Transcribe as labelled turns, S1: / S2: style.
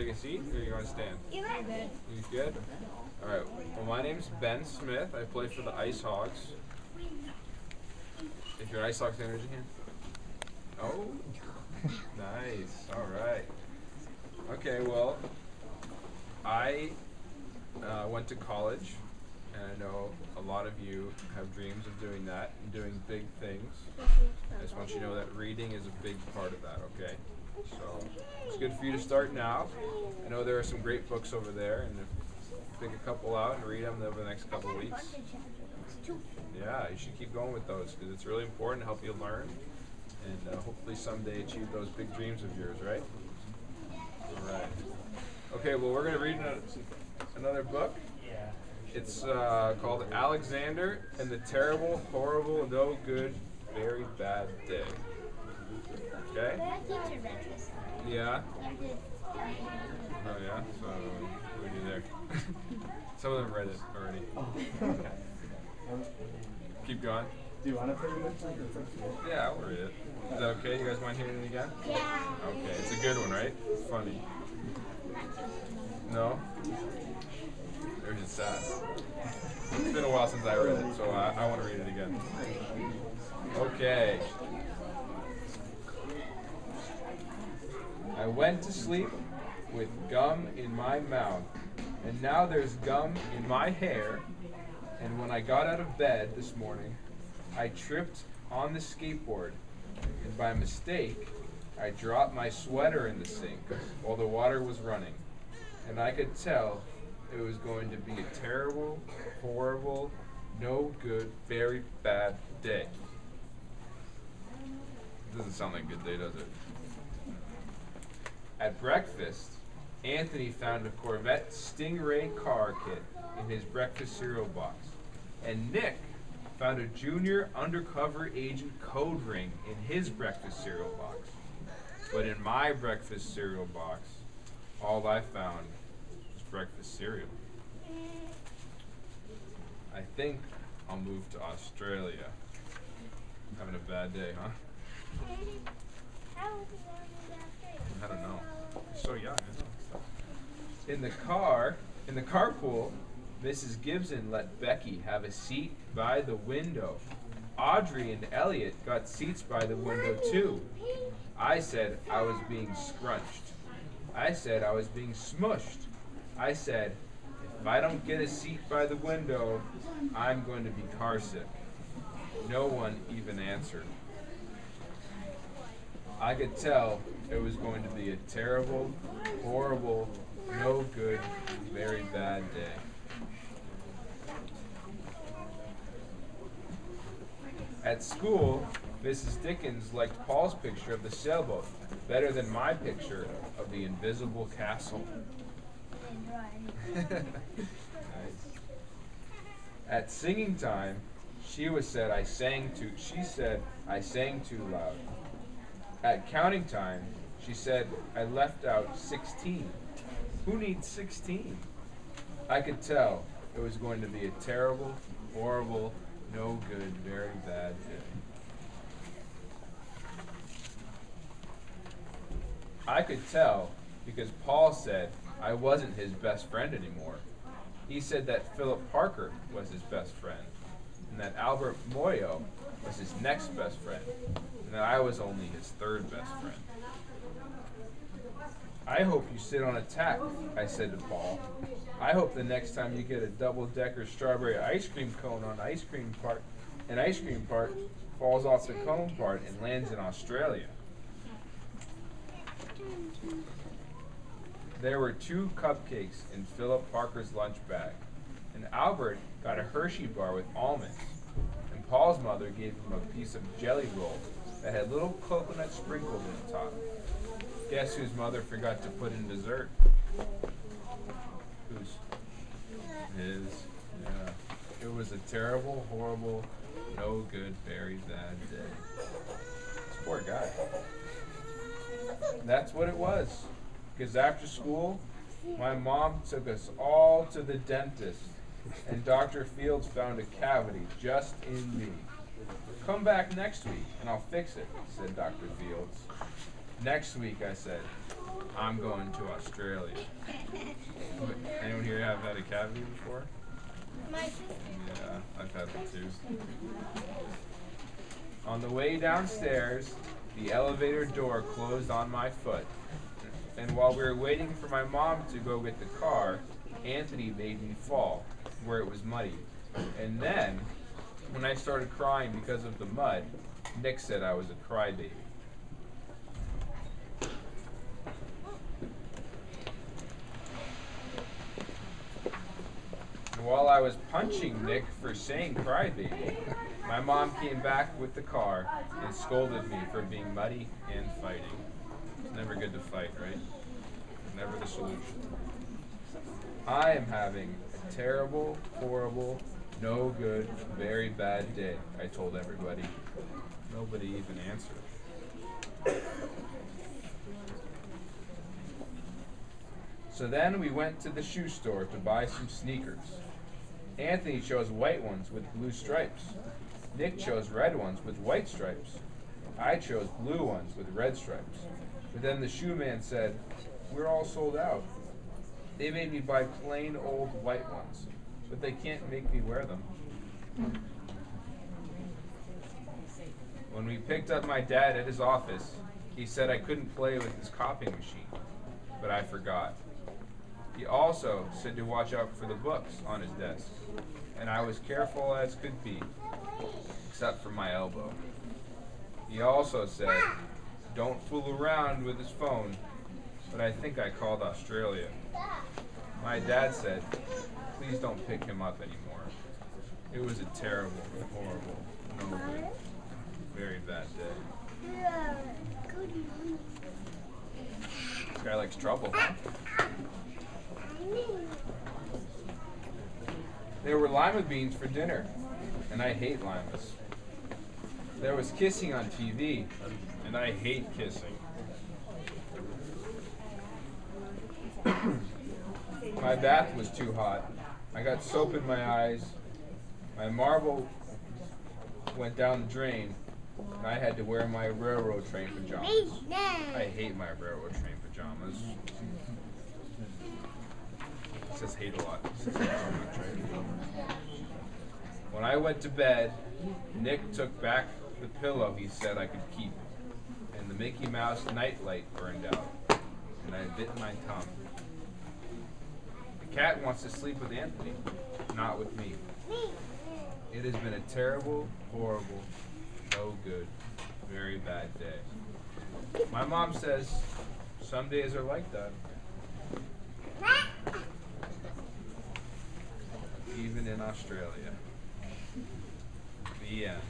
S1: take a seat, or you want to stand?
S2: You good?
S1: You good? All right. Well, my name's Ben Smith. I play for the IceHogs. If you're an IceHogs fan, raise your hand. Oh, nice. All right. Okay. Well, I went to college, and I know a lot of you have dreams of doing that and doing big things. I just want you to know that reading is a big part of that. Okay. So it's good for you to start now. I know there are some great books over there, and pick a couple out and read them over the next couple of weeks. Yeah, you should keep going with those because it's really important to help you learn and hopefully someday achieve those big dreams of yours, right? All right. Okay, well, we're going to read another book. It's called Alexander and the Terrible, Horrible, No Good, Very Bad Day. Okay? Yeah? Oh, yeah? So, what do we do there? Some of them read it already. Okay. Keep going.
S3: Do you want to put it with me?
S1: Yeah, I'll read it. Is that okay? You guys mind hearing it again?
S2: Yeah.
S1: Okay, it's a good one, right? Funny. No? Or is it sad? It's been a while since I read it, so I want to read it again. Okay. I went to sleep with gum in my mouth, and now there's gum in my hair. And when I got out of bed this morning, I tripped on the skateboard, and by mistake, I dropped my sweater in the sink while the water was running. And I could tell it was going to be a terrible, horrible, no good, very bad day. It doesn't sound like a good day, does it? At breakfast, Anthony found a Corvette Stingray car kit in his breakfast cereal box. And Nick found a junior undercover agent code ring in his breakfast cereal box. But in my breakfast cereal box, all I found was breakfast cereal. I think I'll move to Australia. Having a bad day, huh? I don't know. You're so young, isn't it? In the carpool, Mrs. Gibson let Becky have a seat by the window. Audrey and Elliot got seats by the window too. I said I was being scrunched. I said I was being smushed. I said, if I don't get a seat by the window, I'm going to be carsick. No one even answered. I could tell it was going to be a terrible, horrible, no good, very bad day. At school, Mrs. Dickens liked Paul's picture of the sailboat better than my picture of the invisible castle. Nice. At singing time, she said I sang too loud. At counting time, she said I left out 16. Who needs 16? I could tell it was going to be a terrible, horrible, no good, very bad day. I could tell because Paul said I wasn't his best friend anymore. He said that Philip Parker was his best friend, and that Albert Moyo was his next best friend, and that I was only his third best friend. I hope you sit on a tack, I said to Paul. I hope the next time you get a double-decker strawberry ice cream cone on ice cream part falls off the cone part and lands in Australia. There were 2 cupcakes in Philip Parker's lunch bag, and Albert got a Hershey bar with almonds, and Paul's mother gave him a piece of jelly roll that had little coconut sprinkles in the top. Guess whose mother forgot to put in dessert? Whose? His. Yeah. It was a terrible, horrible, no good, very bad day. This poor guy. That's what it was. Because after school, my mom took us all to the dentist, and Dr. Fields found a cavity just in me. Come back next week, and I'll fix it, said Dr. Fields. Next week, I said. I'm going to Australia. Anyone here have had a cavity before?
S2: My sister.
S1: Yeah, I've had one too. On the way downstairs, the elevator door closed on my foot. And while we were waiting for my mom to go get the car, Anthony made me fall where it was muddy. And then, when I started crying because of the mud, Nick said I was a crybaby. And while I was punching Nick for saying crybaby, my mom came back with the car and scolded me for being muddy and fighting. It's never good to fight, right? Never the solution. I am having a terrible, horrible, no good, very bad day, I told everybody. Nobody even answered. So then we went to the shoe store to buy some sneakers. Anthony chose white ones with blue stripes. Nick chose red ones with white stripes. I chose blue ones with red stripes. But then the shoe man said, "We're all sold out." They made me buy plain old white ones, but they can't make me wear them. When we picked up my dad at his office, he said I couldn't play with his copying machine, but I forgot. He also said to watch out for the books on his desk, and I was careful as could be, except for my elbow. He also said, don't fool around with his phone, but I think I called Australia. My dad said, please don't pick him up anymore. It was a terrible, horrible, no good, very bad day. This guy likes trouble. There were lima beans for dinner, and I hate limas. There was kissing on TV, and I hate kissing. My bath was too hot. I got soap in my eyes. My marble went down the drain, and I had to wear my railroad train pajamas. I hate my railroad train pajamas. It says hate a lot. When I went to bed, Nick took back the pillow he said I could keep, and the Mickey Mouse nightlight burned out, and I bit my tongue. The cat wants to sleep with Anthony, not with me. It has been a terrible, horrible, no good, very bad day. My mom says some days are like that. Even in Australia. The end.